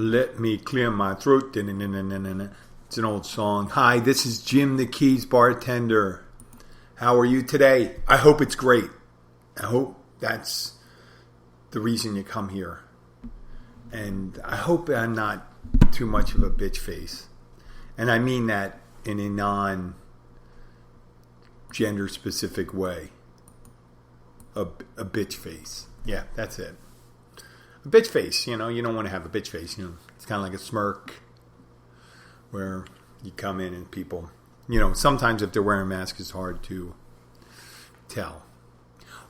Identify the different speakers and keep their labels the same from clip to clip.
Speaker 1: Let me clear my throat. It's an old song. Hi, this is Jim the Keys Bartender. How are you today? I hope it's great. I hope that's the reason you come here. And I hope I'm not too much of a bitch face. And I mean that in a non-gender specific way. A bitch face. Yeah, that's it. A bitch face, you don't want to have a bitch face, It's kind of like a smirk where you come in and people, sometimes if they're wearing masks, it's hard to tell.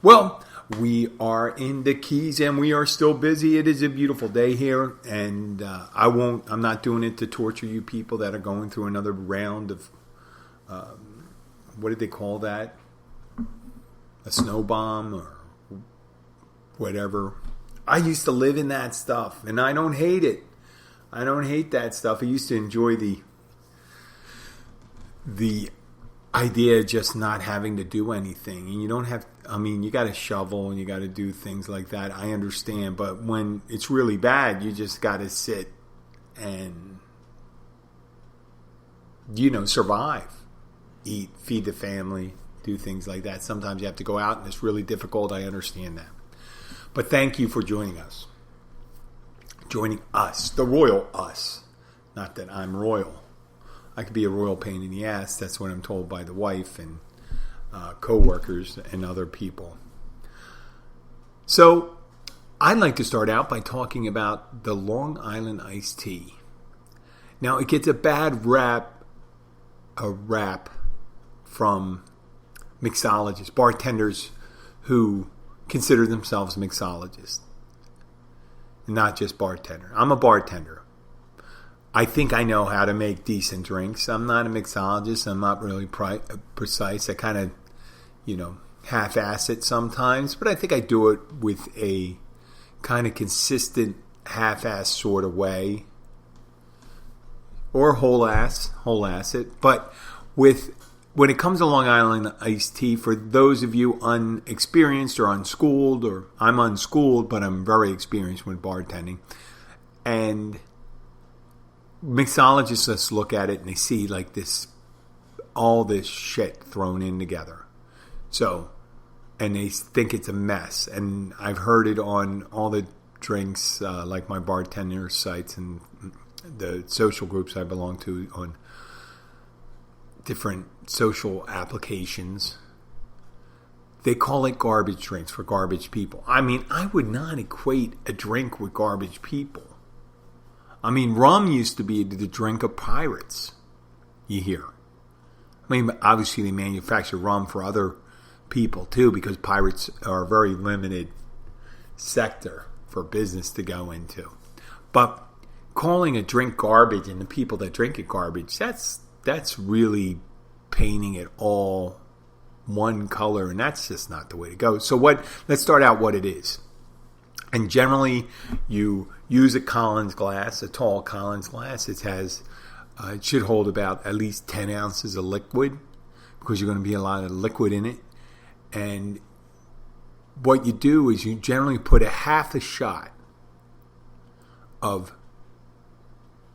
Speaker 1: Well, we are in the Keys and we are still busy. It is a beautiful day here, and I'm not doing it to torture you people that are going through another round of, what did they call that? A snow bomb or whatever. I used to live in that stuff, and I don't hate it. I don't hate that stuff. I used to enjoy the idea of just not having to do anything. And you don't have, you got to shovel and you got to do things like that. I understand. But when it's really bad, you just got to sit and, survive. Eat, feed the family, do things like that. Sometimes you have to go out and it's really difficult. I understand that. But thank you for joining us. Joining us, the royal us. Not that I'm royal. I could be a royal pain in the ass. That's what I'm told by the wife and co-workers and other people. So, I'd like to start out by talking about the Long Island iced tea. Now, it gets a bad rap from mixologists, bartenders who consider themselves mixologists, not just bartender. I'm a bartender. I think I know how to make decent drinks. I'm not a mixologist. I'm not really precise. I kind of, half-ass it sometimes, but I think I do it with a kind of consistent half-ass sort of way, or whole-ass it. But when it comes to Long Island iced tea, for those of you unexperienced or unschooled, or I'm unschooled, but I'm very experienced with bartending, and mixologists just look at it and they see like all this shit thrown in together. So, and they think it's a mess. And I've heard it on all the drinks, like my bartender sites and the social groups I belong to on different social applications. They call it garbage drinks for garbage people. I would not equate a drink with garbage people. Rum used to be the drink of pirates, you hear. Obviously they manufacture rum for other people too, because pirates are a very limited sector for business to go into. But calling a drink garbage and the people that drink it garbage, that's really painting it all one color, and that's just not the way to go. So let's start out what it is. And generally, you use a Collins glass, a tall Collins glass. It should hold about at least 10 ounces of liquid, because you're going to be a lot of liquid in it. And what you do is you generally put a half a shot of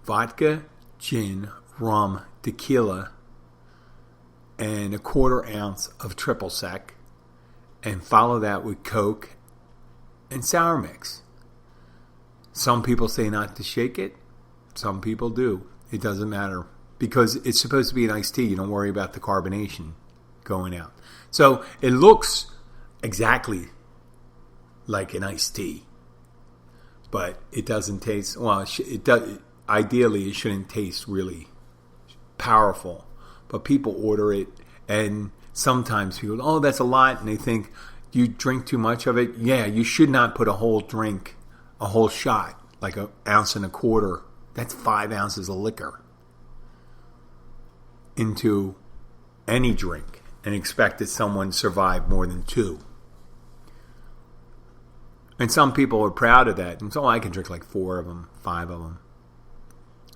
Speaker 1: vodka, gin, rum, tequila, and a 1/4 ounce of triple sec, and follow that with Coke and sour mix. Some people say not to shake it. Some people do. It doesn't matter, because it's supposed to be an iced tea. You don't worry about the carbonation going out. So it looks exactly like an iced tea, but it doesn't taste, it does. Ideally, it shouldn't taste really powerful, but people order it, and sometimes people, oh, that's a lot, and they think, you drink too much of it. Yeah, you should not put a whole shot, like 1.25 ounces. That's 5 ounces of liquor into any drink, and expect that someone survive more than 2. And some people are proud of that, and so I can drink like 4 of them, 5 of them.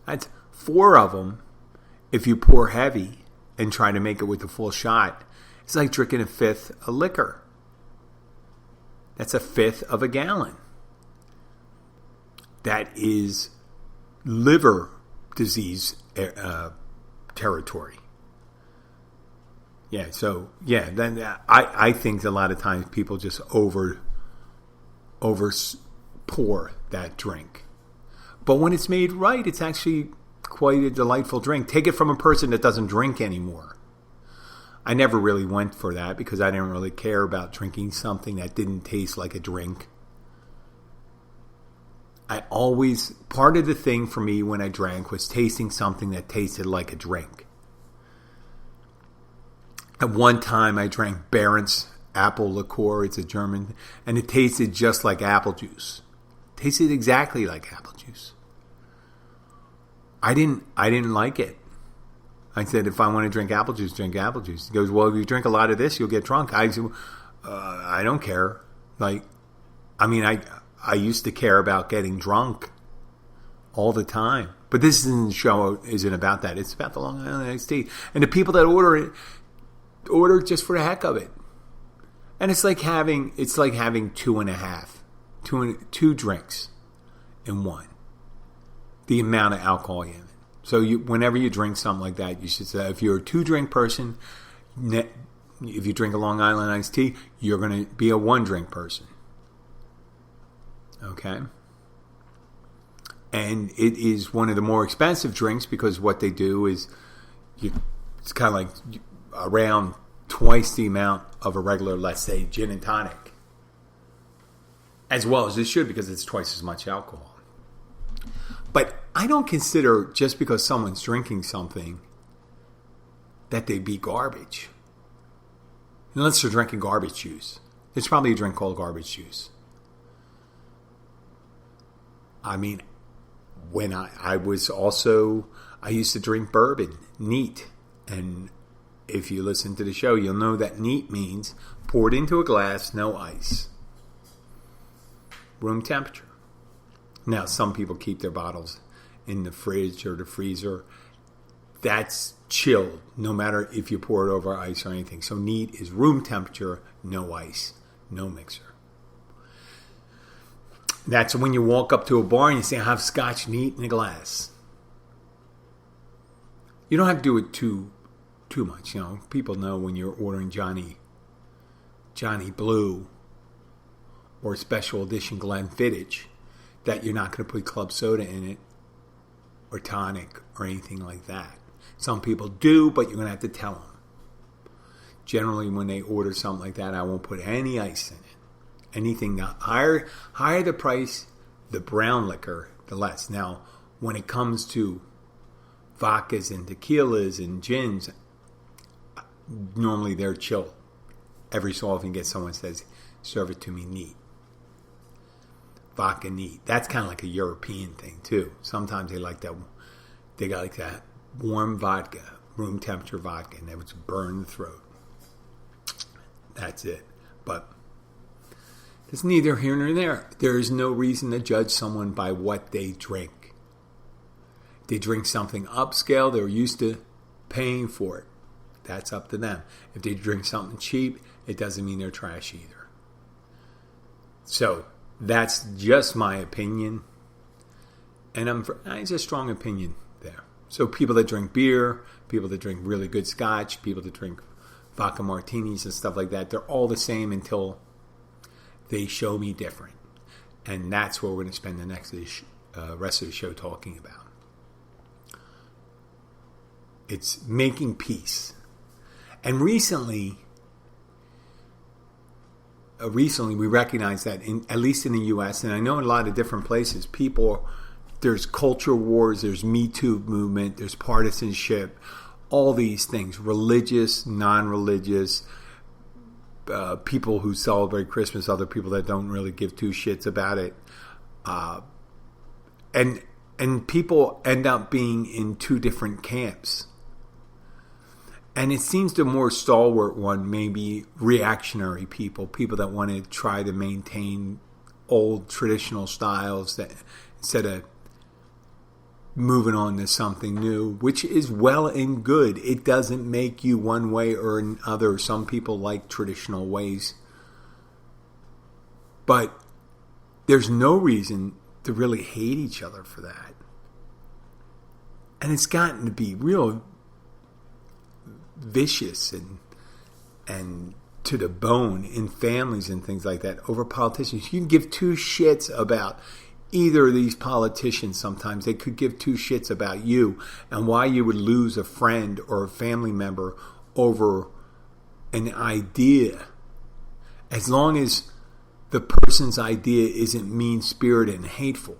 Speaker 1: That's 4 of them. If you pour heavy and try to make it with the full shot, it's like drinking 1/5 of liquor. That's 1/5 of a gallon. That is liver disease territory. Yeah, so yeah, then I think a lot of times people just over pour that drink. But when it's made right, it's actually quite a delightful drink. Take it from a person that doesn't drink anymore. I never really went for that because I didn't really care about drinking something that didn't taste like a drink. Part of the thing for me when I drank was tasting something that tasted like a drink. At one time I drank Barent's apple liqueur. It's a German, and it tasted just like apple juice. It tasted exactly like apple juice. I didn't like it. I said, if I want to drink apple juice, drink apple juice. He goes, well, if you drink a lot of this, you'll get drunk. I said, I don't care. I used to care about getting drunk all the time. But this isn't about that. It's about the Long Island iced tea. And the people that order just for the heck of it. And it's like having 2 drinks in one. The amount of alcohol in it. So whenever you drink something like that, you should say, if you're a 2-drink person, if you drink a Long Island iced tea, you're going to be a 1-drink person. Okay? And it is one of the more expensive drinks because what they do is it's kind of like around twice the amount of a regular, let's say, gin and tonic. As well as it should because it's twice as much alcohol. But I don't consider just because someone's drinking something that they be garbage. Unless they're drinking garbage juice. There's probably a drink called garbage juice. I mean, when I used to drink bourbon, neat. And if you listen to the show, you'll know that neat means poured into a glass, no ice. Room temperature. Now, some people keep their bottles in the fridge or the freezer. That's chilled, no matter if you pour it over ice or anything. So neat is room temperature, no ice, no mixer. That's when you walk up to a bar and you say, I have scotch neat in a glass. You don't have to do it too much. You know, people know when you're ordering Johnny Blue or Special Edition Glenfiddich that you're not going to put club soda in it or tonic or anything like that. Some people do, but you're going to have to tell them. Generally, when they order something like that, I won't put any ice in it. Anything now, higher the price, the brown liquor, the less. Now, when it comes to vodkas and tequilas and gins, normally they're chilled. Every so often you get someone says, serve it to me neat. Vodka neat. That's kind of like a European thing too. Sometimes they like that. They got like that warm vodka, room temperature vodka, and they would burn the throat. That's it. But it's neither here nor there. There is no reason to judge someone by what they drink. They drink something upscale, they're used to paying for it. That's up to them. If they drink something cheap, it doesn't mean they're trash either. So, that's just my opinion. And it's a strong opinion there. So people that drink beer, people that drink really good scotch, people that drink vodka martinis and stuff like that, they're all the same until they show me different. And that's what we're going to spend the next rest of the show talking about. It's making peace. And recently we recognize that, at least in the U.S., and I know in a lot of different places, there's culture wars, there's Me Too movement, there's partisanship, all these things, religious, non-religious, people who celebrate Christmas, other people that don't really give two shits about it. And people end up being in two different camps. And it seems the more stalwart one may be reactionary people that want to try to maintain old traditional styles that instead of moving on to something new, which is well and good. It doesn't make you one way or another. Some people like traditional ways. But there's no reason to really hate each other for that. And it's gotten to be real vicious and to the bone in families and things like that over politicians. You can give two shits about either of these politicians sometimes. They could give two shits about you and why you would lose a friend or a family member over an idea. As long as the person's idea isn't mean-spirited and hateful.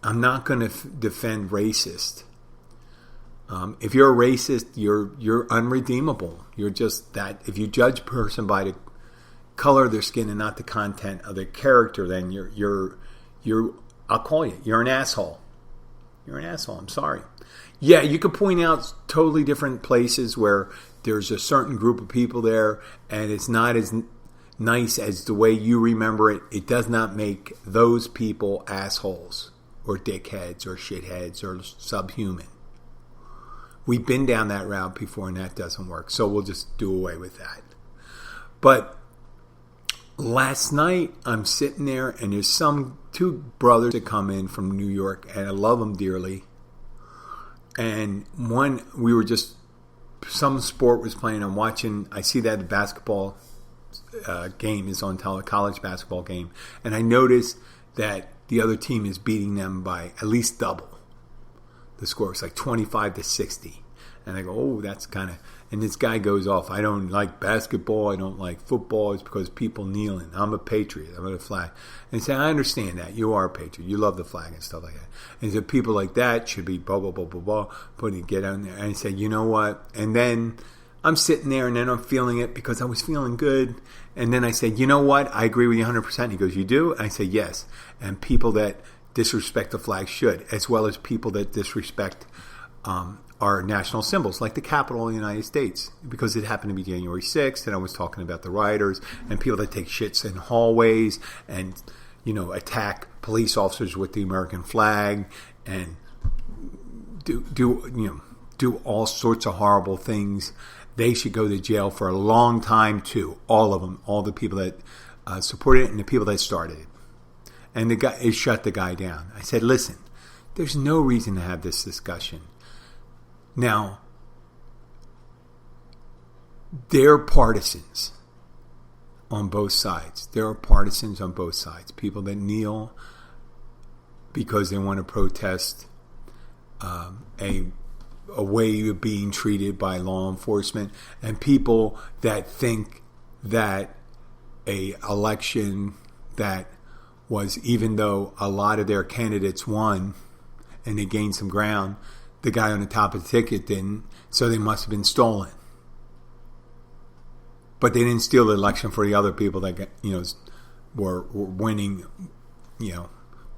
Speaker 1: I'm not going to defend racist. If you're a racist, you're unredeemable. You're just that. If you judge a person by the color of their skin and not the content of their character, then you're I'll call you. You're an asshole. You're an asshole. I'm sorry. Yeah, you could point out totally different places where there's a certain group of people there, and it's not as nice as the way you remember it. It does not make those people assholes or dickheads or shitheads or subhuman. We've been down that route before, and that doesn't work. So we'll just do away with that. But last night, I'm sitting there, and there's two brothers that come in from New York, and I love them dearly. And one, we were just, some sport was playing. I'm watching, I see that the basketball game is on college basketball game. And I noticed that the other team is beating them by at least double. The score is like 25-60. And I go, oh, that's kind of... And this guy goes off, I don't like basketball, I don't like football, it's because people kneeling. I'm a patriot, I'm a flag. And he said, I understand that, you are a patriot, you love the flag and stuff like that. And he said, people like that should be blah, blah, blah, blah, blah, putting get on there. And he said, you know what? And then I'm sitting there and then I'm feeling it because I was feeling good. And then I said, you know what? I agree with you 100%. He goes, you do? And I said, yes. And people that disrespect the flag should, as well as people that disrespect our national symbols, like the Capitol of the United States, because it happened to be January 6th, and I was talking about the rioters and people that take shits in hallways and, attack police officers with the American flag and do all sorts of horrible things. They should go to jail for a long time too. All of them, all the people that supported it and the people that started it. And the guy, it shut the guy down. I said, listen, there's no reason to have this discussion. Now, they're partisans on both sides. There are partisans on both sides. People that kneel because they want to protest a way of being treated by law enforcement, and people that think that a election that was, even though a lot of their candidates won and they gained some ground, the guy on the top of the ticket didn't, so they must have been stolen. But they didn't steal the election for the other people that were winning,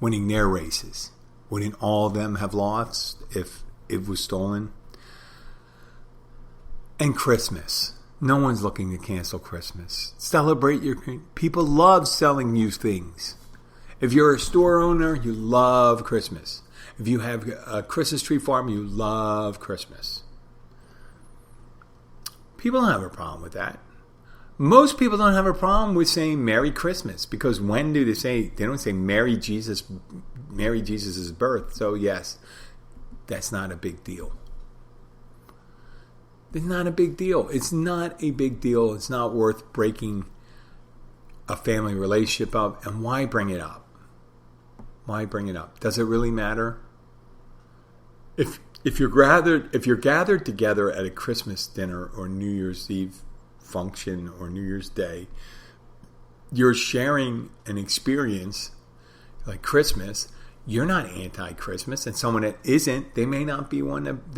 Speaker 1: winning their races. Wouldn't all of them have lost if it was stolen? And Christmas. No one's looking to cancel Christmas. Celebrate your... People love selling you things. If you're a store owner, you love Christmas. If you have a Christmas tree farm, you love Christmas. People don't have a problem with that. Most people don't have a problem with saying Merry Christmas, because when do they say? They don't say Merry Jesus' birth. So yes, that's not a big deal. It's not a big deal. It's not a big deal. It's not worth breaking a family relationship up. And why bring it up? Why bring it up? Does it really matter? If you're gathered together at a Christmas dinner or New Year's Eve function or New Year's Day, you're sharing an experience like Christmas. You're not anti-Christmas, and someone that isn't, they may not be one that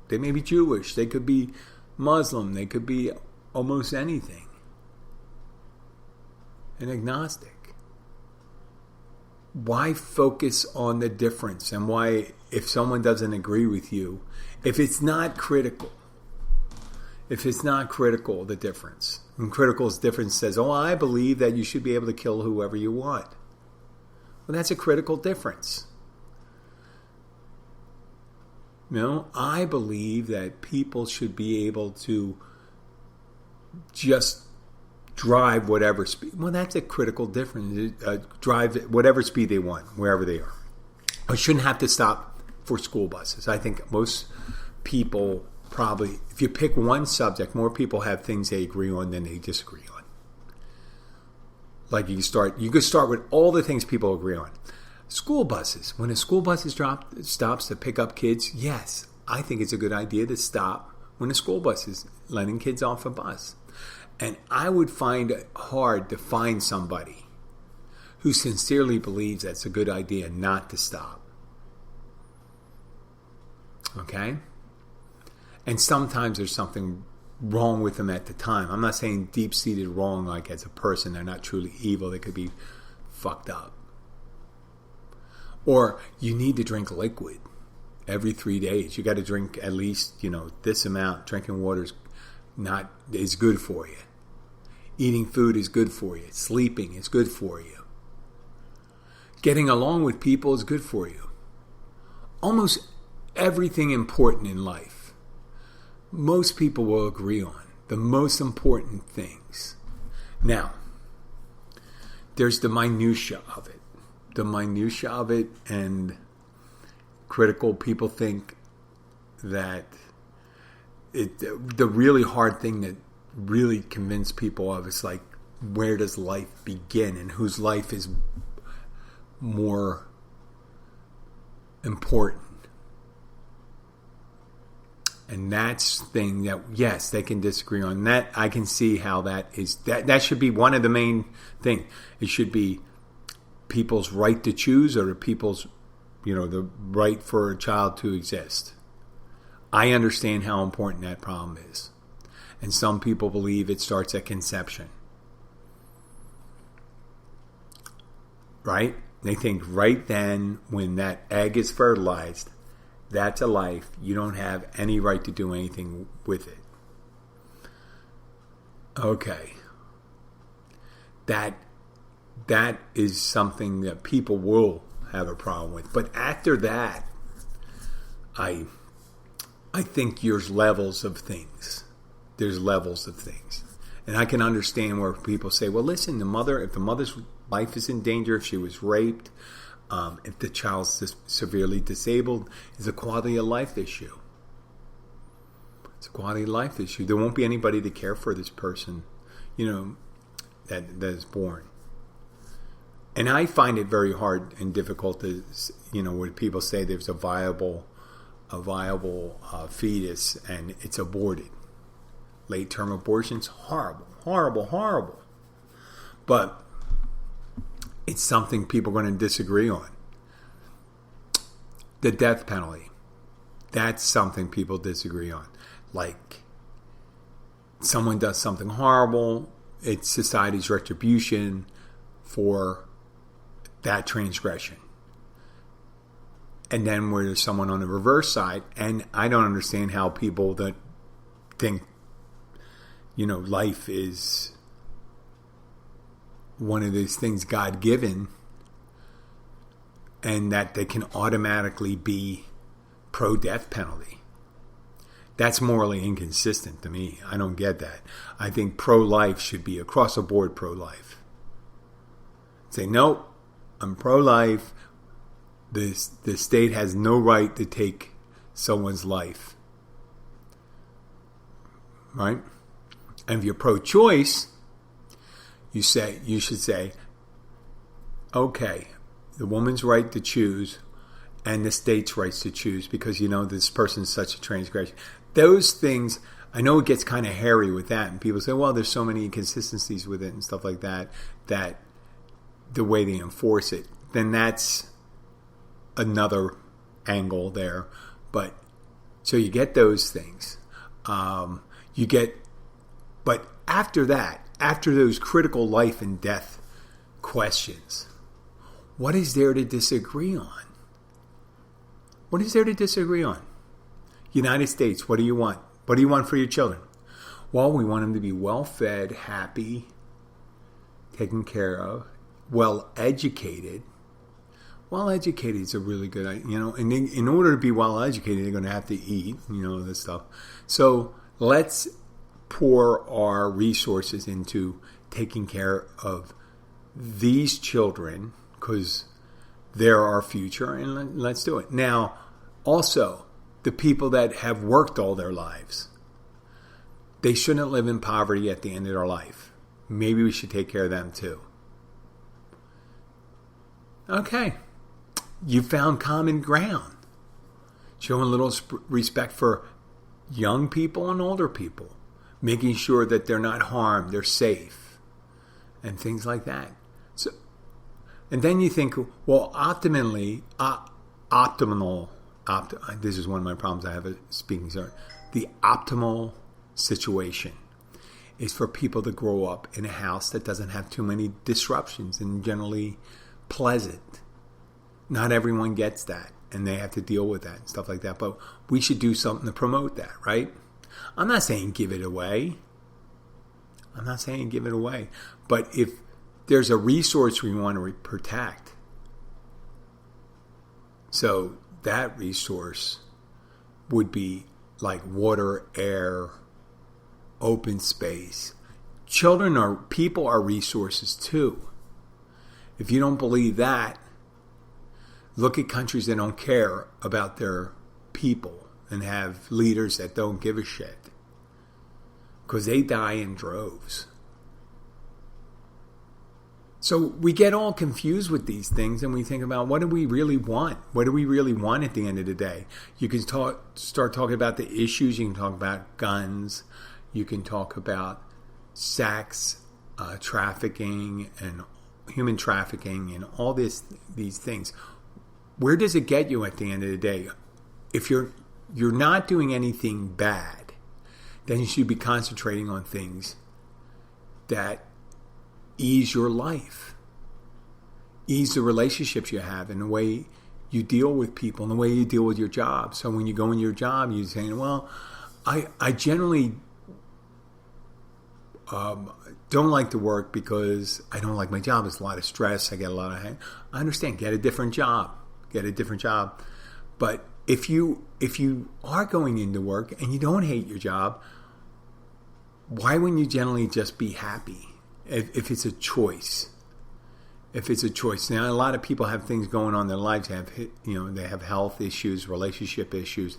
Speaker 1: they may be Jewish, they could be Muslim, they could be almost anything, an agnostic. Why focus on the difference? And why, if someone doesn't agree with you, if it's not critical, the difference. And critical's difference says, oh, I believe that you should be able to kill whoever you want. Well, that's a critical difference. I believe that people should be able to just drive whatever speed. Well, that's a critical difference. Drive whatever speed they want, wherever they are. I shouldn't have to stop for school buses. I think most people probably, if you pick one subject, more people have things they agree on than they disagree on. Like you could start with all the things people agree on. School buses. When a school bus stops to pick up kids, yes, I think it's a good idea to stop when a school bus is letting kids off a bus. And I would find it hard to find somebody who sincerely believes that's a good idea not to stop. Okay? And sometimes there's something wrong with them at the time. I'm not saying deep-seated wrong like as a person. They're not truly evil. They could be fucked up. Or you need to drink liquid every 3 days. You got to drink at least, this amount. Drinking water is good for you. Eating food is good for you. Sleeping is good for you. Getting along with people is good for you. Almost everything important in life, most people will agree on. The most important things. Now, there's the minutia of it. And critical people think that the really hard thing that really convince people of is like, where does life begin and whose life is more important? And that's the thing that, yes, they can disagree on. That I can see how that is. That should be one of the main things. It should be people's right to choose, or people's, the right for a child to exist. I understand how important that problem is. And some people believe it starts at conception. Right? They think right then, when that egg is fertilized, that's a life. You don't have any right to do anything with it. Okay. That is something that people will have a problem with. But after that, I think there's levels of things. And I can understand where people say, well, listen, if the mother's life is in danger, if she was raped, if the child's severely disabled, it's a quality of life issue. It's a quality of life issue. There won't be anybody to care for this person, that is born. And I find it very hard and difficult to, when people say there's a viable fetus and it's aborted. Late-term abortions, horrible, horrible, horrible. But it's something people are going to disagree on. The death penalty. That's something people disagree on. Like, someone does something horrible, it's society's retribution for that transgression. And then where there's someone on the reverse side, and I don't understand how people that think, life is one of these things God-given, and that they can automatically be pro-death penalty. That's morally inconsistent to me. I don't get that. I think pro-life should be across the board pro-life. Say, nope, I'm pro-life. The state has no right to take someone's life. Right? And if you're pro-choice, you should say, okay, the woman's right to choose and the state's rights to choose because this person's such a transgression. Those things, I know it gets kind of hairy with that, and people say, well, there's so many inconsistencies with it and stuff like that, that the way they enforce it, then that's another angle there. But so you get those things. But after that, after those critical life and death questions, what is there to disagree on? What is there to disagree on? United States, what do you want? What do you want for your children? Well, we want them to be well-fed, happy, taken care of, well-educated. Well-educated is a really good idea, and in order to be well-educated, they're going to have to eat, this stuff. So let's pour our resources into taking care of these children, because they're our future, and let's do it. Now, also, the people that have worked all their lives, they shouldn't live in poverty at the end of their life. Maybe we should take care of them too. Okay. You found common ground. Showing a little respect for young people and older people. Making sure that they're not harmed, they're safe. And things like that. So, and then you think, well, this is one of my problems I have with speaking. Sorry. The optimal situation is for people to grow up in a house that doesn't have too many disruptions and generally pleasant. Not everyone gets that, and they have to deal with that and stuff like that. But we should do something to promote that, right? I'm not saying give it away. But if there's a resource we want to protect, so that resource would be like water, air, open space. People are resources too. If you don't believe that, look at countries that don't care about their people and have leaders that don't give a shit. Because they die in droves. So we get all confused with these things and we think about, what do we really want? What do we really want at the end of the day? You can start talking about the issues. You can talk about guns. You can talk about sex, trafficking, and human trafficking, and all these things. Where does it get you at the end of the day? If you're not doing anything bad, then you should be concentrating on things that ease your life, ease the relationships you have, and the way you deal with people, and the way you deal with your job. So when you go in your job, you're saying, well, I generally don't like to work because I don't like my job. It's a lot of stress. I get a lot of... I understand. Get a different job. But if you are going into work and you don't hate your job, why wouldn't you generally just be happy if it's a choice? Now, a lot of people have things going on in their lives. They have health issues, relationship issues.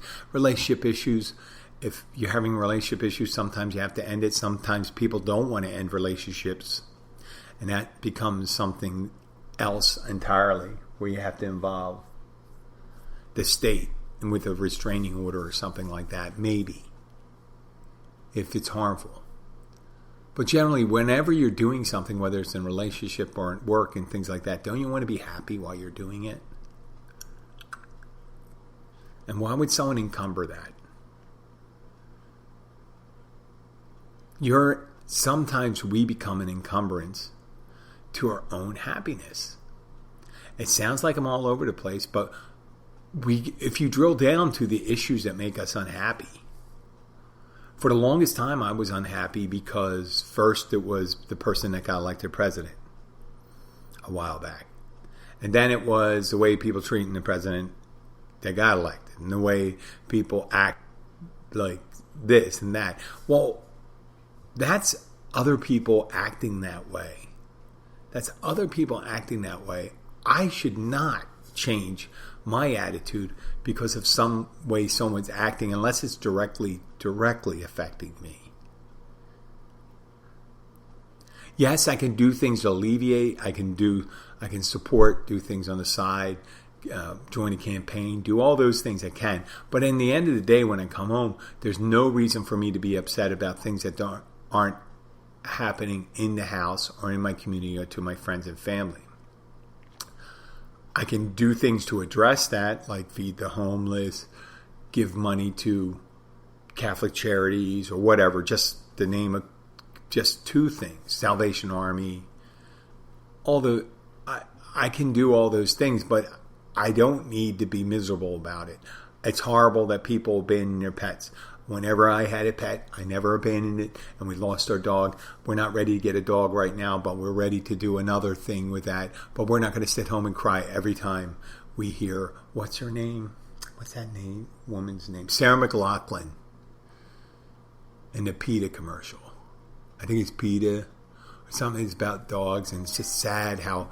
Speaker 1: If you're having relationship issues, sometimes you have to end it. Sometimes people don't want to end relationships, and that becomes something else entirely, where you have to involve the state and with a restraining order or something like that, maybe, if it's harmful. But generally, whenever you're doing something, whether it's in relationship or at work and things like that, don't you want to be happy while you're doing it? And why would someone encumber that? Sometimes we become an encumbrance to our own happiness. It sounds like I'm all over the place, but if you drill down to the issues that make us unhappy, for the longest time I was unhappy because first it was the person that got elected president a while back. And then it was the way people treating the president that got elected, and the way people act like this and that. Well, that's other people acting that way. I should not change my attitude because of some way someone's acting, unless it's directly affecting me. Yes, I can do things to alleviate. I can support, do things on the side, join a campaign, do all those things I can. But in the end of the day, when I come home, there's no reason for me to be upset about things that aren't happening in the house or in my community or to my friends and family. I can do things to address that, like feed the homeless, give money to Catholic charities or whatever, just to name just two things, Salvation Army. I can do all those things, but I don't need to be miserable about it. It's horrible that people abandon their pets. Whenever I had a pet, I never abandoned it, and we lost our dog. We're not ready to get a dog right now, but we're ready to do another thing with that. But we're not going to sit home and cry every time we hear, what's her name? What's that woman's name? Sarah McLachlan in the PETA commercial. I think it's PETA or something. It's about dogs, and it's just sad how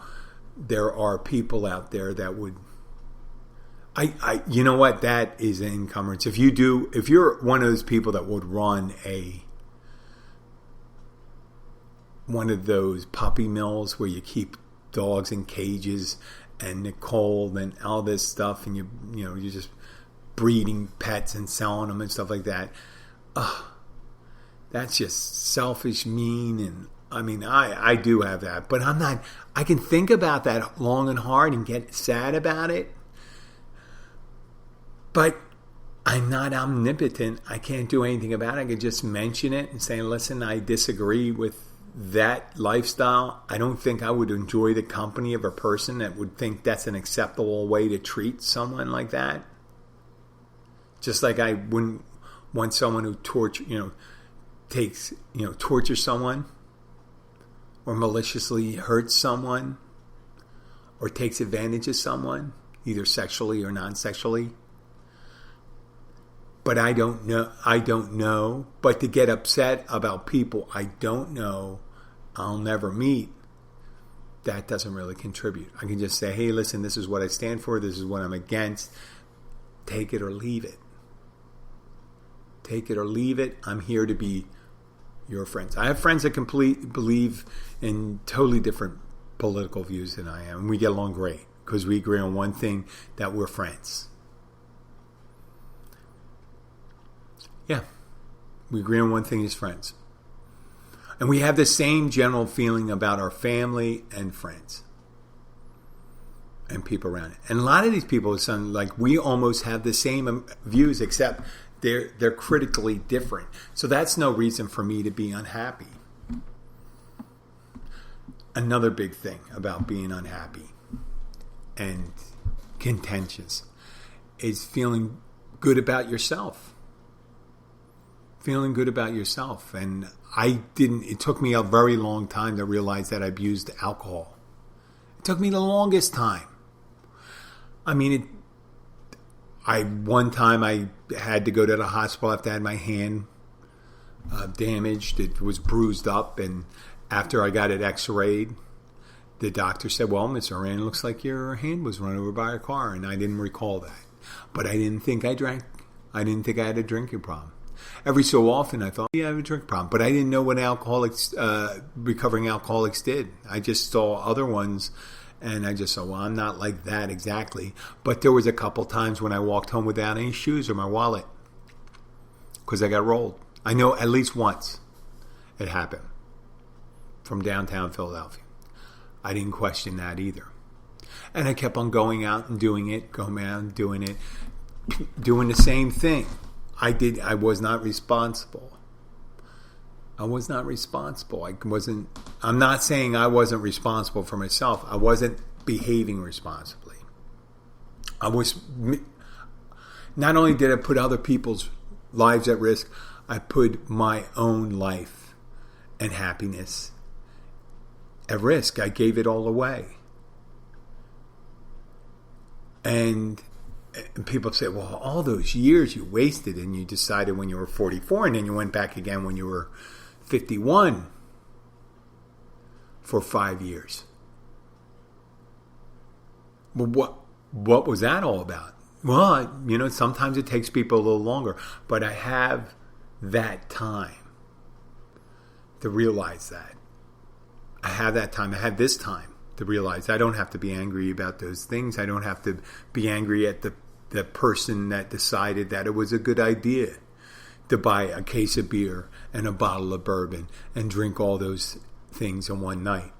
Speaker 1: there are people out there that would. You know what? That is an encumbrance. If you're one of those people that would run one of those puppy mills where you keep dogs in cages and the cold and all this stuff, and you're just breeding pets and selling them and stuff like that. That's just selfish, mean, and I do have that, but I'm not. I can think about that long and hard and get sad about it, but I'm not omnipotent. I can't do anything about it. I can just mention it and say, listen, I disagree with that lifestyle. I don't think I would enjoy the company of a person that would think that's an acceptable way to treat someone like that. Just like I wouldn't want someone who tortures someone, or maliciously hurts someone, or takes advantage of someone, either sexually or non-sexually. But I don't know. But to get upset about people I don't know, I'll never meet, that doesn't really contribute. I can just say, hey, listen, this is what I stand for. This is what I'm against. Take it or leave it. Take it or leave it. I'm here to be your friends. I have friends that believe in totally different political views than I am. And we get along great because we agree on one thing, that we're friends. Yeah, we agree on one thing as friends. And we have the same general feeling about our family and friends and people around it. And a lot of these people, we almost have the same views, except they're critically different. So that's no reason for me to be unhappy. Another big thing about being unhappy and contentious is feeling good about yourself. Feeling good about yourself. And it took me a very long time to realize that I abused alcohol. It took me the longest time. One time I had to go to the hospital after I had my hand damaged. It was bruised up, and after I got it x-rayed, the doctor said, well, Mr. Rand, it looks like your hand was run over by a car, and I didn't recall that. But I didn't think I drank. I didn't think I had a drinking problem. Every so often I thought, yeah, I have a drink problem. But I didn't know what recovering alcoholics did. I just saw other ones, and I just said, well, I'm not like that exactly. But there was a couple times when I walked home without any shoes or my wallet because I got rolled. I know at least once it happened from downtown Philadelphia. I didn't question that either. And I kept on going out and doing it, doing the same thing. I was not responsible. I'm not saying I wasn't responsible for myself. I wasn't behaving responsibly. Not only did I put other people's lives at risk, I put my own life and happiness at risk. I gave it all away. And people say, well, all those years you wasted, and you decided when you were 44, and then you went back again when you were 51 for 5 years. Well, what was that all about? Well, sometimes it takes people a little longer, but I have that time to realize that. I have that time. I have this time to realize I don't have to be angry about those things. I don't have to be angry at the person that decided that it was a good idea to buy a case of beer and a bottle of bourbon and drink all those things in one night.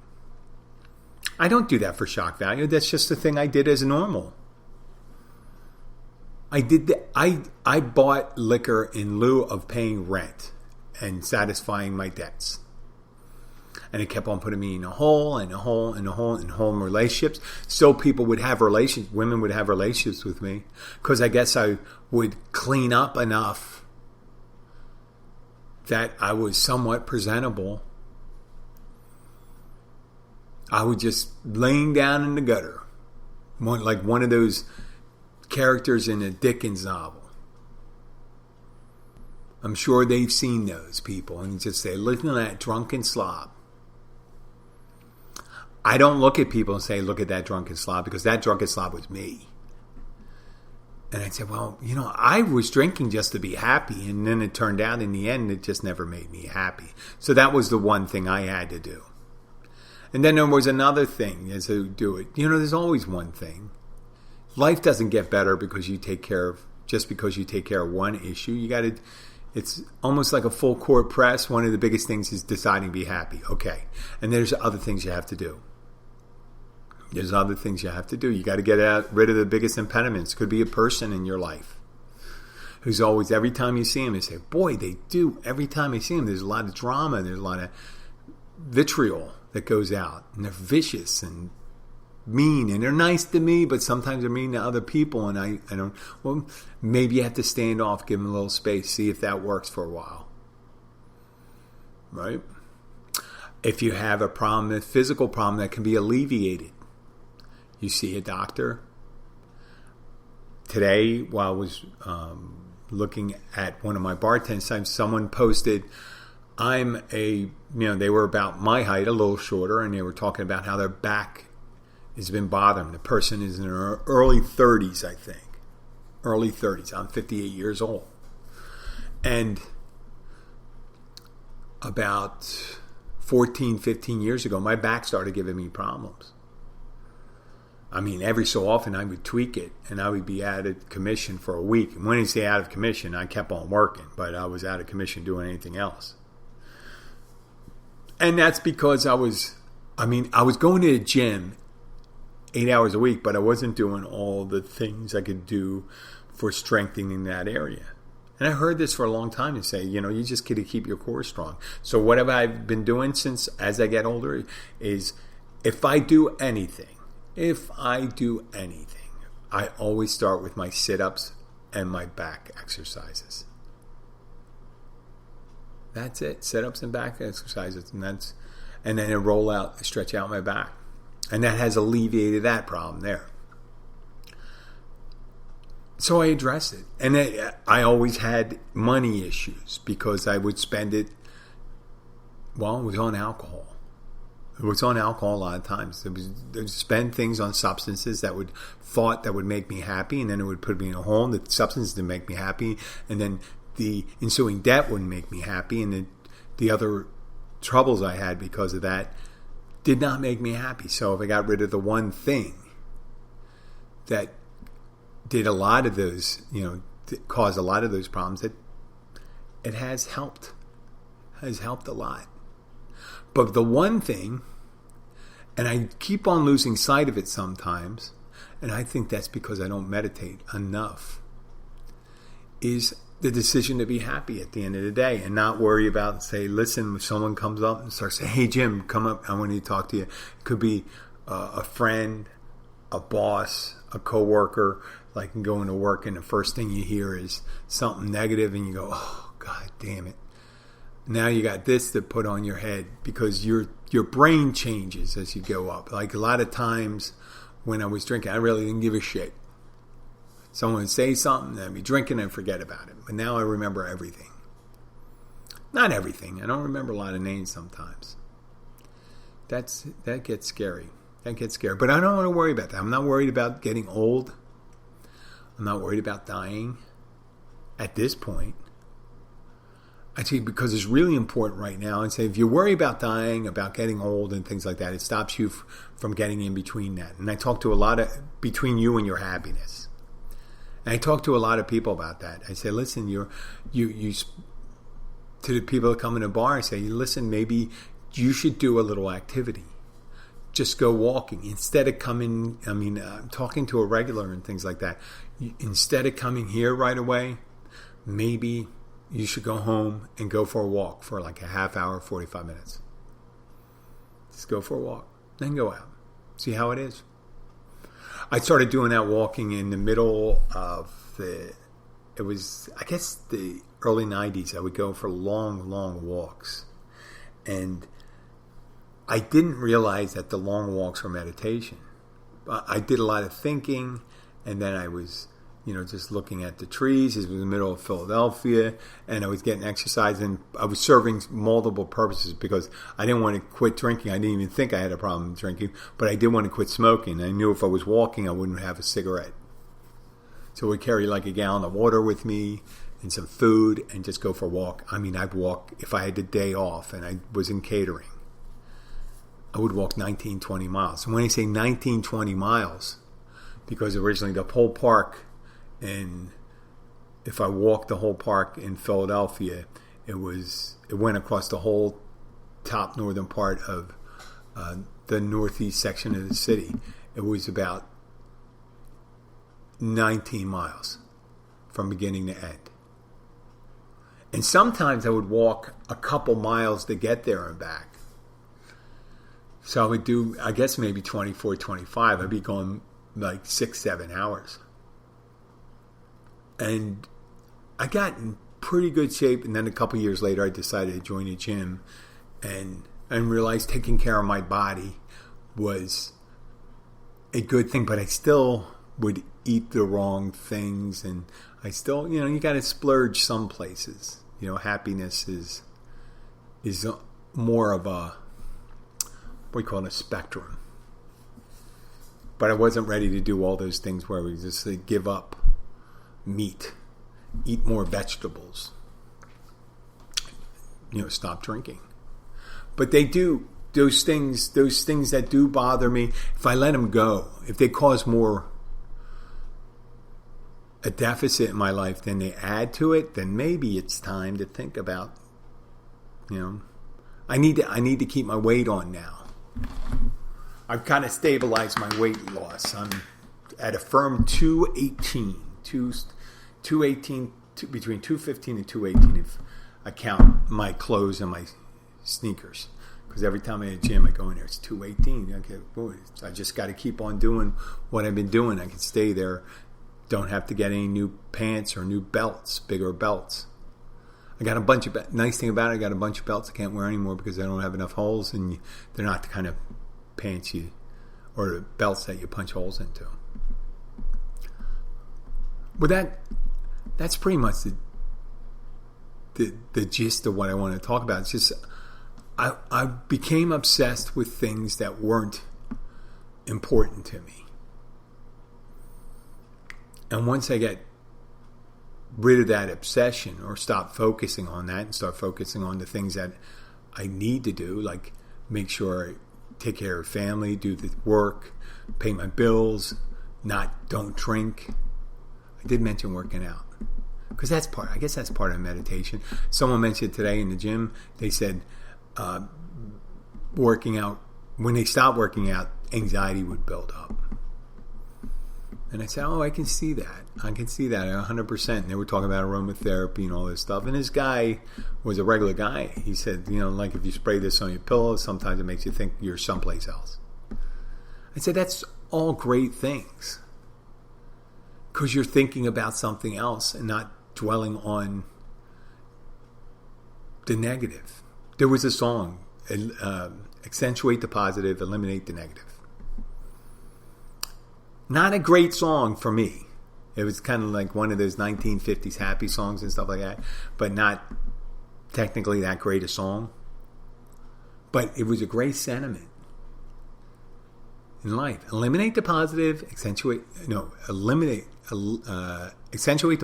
Speaker 1: I don't do that for shock value. That's just the thing I did as normal. I bought liquor in lieu of paying rent and satisfying my debts. And it kept on putting me in a hole, in home relationships. So women would have relationships with me because I guess I would clean up enough that I was somewhat presentable. I was just laying down in the gutter, like one of those characters in a Dickens novel. I'm sure they've seen those people and just say, listen to that drunken slob. I don't look at people and say, look at that drunken slob, because that drunken slob was me. And I'd say, well, I was drinking just to be happy. And then it turned out in the end, it just never made me happy. So that was the one thing I had to do. And then there was another thing as to do it. There's always one thing. Life doesn't get better because you take care of one issue. It's almost like a full court press. One of the biggest things is deciding to be happy. Okay. And there's other things you have to do. You got to get rid of the biggest impediments. Could be a person in your life who's always, every time you see him, you say, boy, they do. Every time I see him, there's a lot of drama. There's a lot of vitriol that goes out. And they're vicious and mean. And they're nice to me, but sometimes they're mean to other people. And I don't, well, maybe you have to stand off, give them a little space, see if that works for a while. Right? If you have a physical problem that can be alleviated, you see a doctor. Today, while I was looking at one of my bartending sites, someone posted, they were about my height, a little shorter, and they were talking about how their back has been bothering them. The person is in their early 30s, I think. Early 30s. I'm 58 years old. And about 14, 15 years ago, my back started giving me problems. I mean, every so often I would tweak it, and I would be out of commission for a week. And when I say out of commission, I kept on working, but I was out of commission doing anything else. And that's because I was going to the gym 8 hours a week, but I wasn't doing all the things I could do for strengthening that area. And I heard this for a long time to say, you just got to keep your core strong. So what have I been doing since as I get older is if I do anything, I always start with my sit-ups and my back exercises. That's it. Sit-ups and back exercises. And then I stretch out my back. And that has alleviated that problem there. So I addressed it. And I always had money issues because I would spend it, it was on alcohol. It was on alcohol a lot of times. It would spend things on substances that would make me happy, and then it would put me in a hole. And the substances didn't make me happy, and then the ensuing debt wouldn't make me happy, and the other troubles I had because of that did not make me happy. So if I got rid of the one thing that did a lot of those, caused a lot of those problems, it has helped a lot. But the one thing, and I keep on losing sight of it sometimes, and I think that's because I don't meditate enough, is the decision to be happy at the end of the day and not worry about, say, listen, if someone comes up and starts saying, hey, Jim, come up, I want to talk to you. It could be a friend, a boss, a coworker, like going to work, and the first thing you hear is something negative, and you go, oh, God damn it. Now you got this to put on your head because your brain changes as you go up. Like a lot of times when I was drinking, I really didn't give a shit. Someone would say something, I'd be drinking and forget about it. But now I remember everything. Not everything. I don't remember a lot of names sometimes. That gets scary. But I don't want to worry about that. I'm not worried about getting old. I'm not worried about dying at this point. I think because it's really important right now. And say if you worry about dying, about getting old and things like that, it stops you from getting in between that. And I talk to a lot of between you and your happiness. And I talk to a lot of people about that. I say, listen, you to the people that come in a bar, I say, listen, maybe you should do a little activity. Just go walking instead of coming. Talking to a regular and things like that. Instead of coming here right away, maybe you should go home and go for a walk for like a half hour, 45 minutes. Just go for a walk. Then go out. See how it is. I started doing that walking in the middle of the early 90s. I would go for long, long walks. And I didn't realize that the long walks were meditation. I did a lot of thinking, and then I was just looking at the trees. It was in the middle of Philadelphia, and I was getting exercise, and I was serving multiple purposes because I didn't want to quit drinking. I didn't even think I had a problem drinking, but I did want to quit smoking. I knew if I was walking, I wouldn't have a cigarette. So I would carry like a gallon of water with me and some food and just go for a walk. I mean, I'd walk, if I had the day off and I was in catering, I would walk 19, 20 miles. And when I say 19, 20 miles, because originally the whole park, and if I walked the whole park in Philadelphia, it went across the whole top northern part of the northeast section of the city. It was about 19 miles from beginning to end. And sometimes I would walk a couple miles to get there and back. So I would do, I guess maybe 24, 25. I'd be going like 6, 7 hours. And I got in pretty good shape. And then a couple years later, I decided to join a gym and realized taking care of my body was a good thing. But I still would eat the wrong things. And I still, you got to splurge some places. Happiness is more of a, what we call it, a spectrum. But I wasn't ready to do all those things where we just say, give up meat, eat more vegetables, stop drinking. But they do, those things that do bother me, if I let them go, if they cause more a deficit in my life than they add to it, then maybe it's time to think about, I need to keep my weight on now. I've kind of stabilized my weight loss. I'm at a firm 218, between 215 and 218 if I count my clothes and my sneakers. Because every time I'm at a gym, I go in there, it's 218. Okay, boy, I just got to keep on doing what I've been doing. I can stay there. Don't have to get any new pants or new belts, bigger belts. I got a bunch of, nice thing about it, I got a bunch of belts I can't wear anymore because I don't have enough holes, and they're not the kind of pants or the belts that you punch holes into. Well, that's pretty much the gist of what I want to talk about. It's just I became obsessed with things that weren't important to me. And once I get rid of that obsession or stop focusing on that and start focusing on the things that I need to do, like make sure I take care of family, do the work, pay my bills, don't drink. I did mention working out because I guess that's part of meditation. Someone mentioned today in the gym, they said working out, when they stopped working out, anxiety would build up. And I said, I can see that. I can see that 100%. And they were talking about aromatherapy and all this stuff. And this guy was a regular guy. He said, like if you spray this on your pillow, sometimes it makes you think you're someplace else. I said, that's all great things. Because you're thinking about something else and not dwelling on the negative. There was a song, accentuate the positive, eliminate the negative. Not a great song for me. It was kind of like one of those 1950s happy songs and stuff like that, but not technically that great a song. But it was a great sentiment in life. Eliminate the positive, accentuate the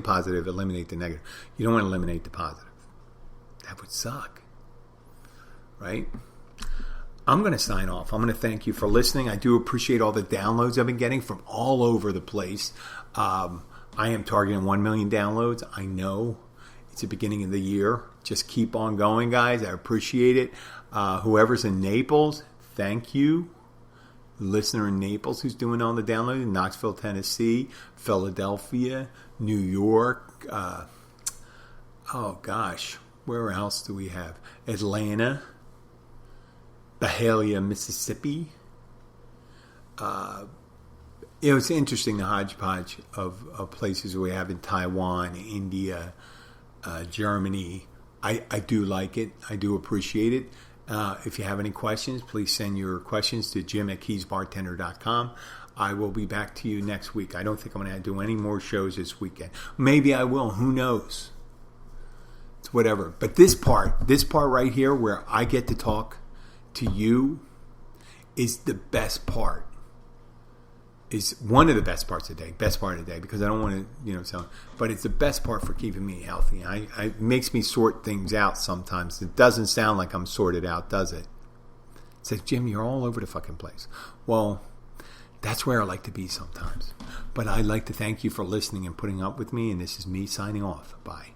Speaker 1: positive, eliminate the negative. You don't want to eliminate the positive. That would suck. Right? I'm going to sign off. I'm going to thank you for listening. I do appreciate all the downloads I've been getting from all over the place. I am targeting 1 million downloads. I know it's the beginning of the year. Just keep on going, guys. I appreciate it. Whoever's in Naples, thank you. Listener in Naples who's doing all the downloads. Knoxville, Tennessee, Philadelphia, New York. Where else do we have? Atlanta. Byhalia, Mississippi. It's interesting, the hodgepodge of places we have in Taiwan, India, Germany. I do like it. I do appreciate it. If you have any questions, please send your questions to jim@keysbartender.com. I will be back to you next week. I don't think I'm going to do any more shows this weekend. Maybe I will. Who knows? It's whatever. But this part right here where I get to talk to you is the best part. Is one of the best parts of the day. Best part of the day, because I don't want to, sound. But it's the best part for keeping me healthy. It makes me sort things out sometimes. It doesn't sound like I'm sorted out, does it? It's like, Jim, you're all over the fucking place. Well, that's where I like to be sometimes. But I'd like to thank you for listening and putting up with me. And this is me signing off. Bye.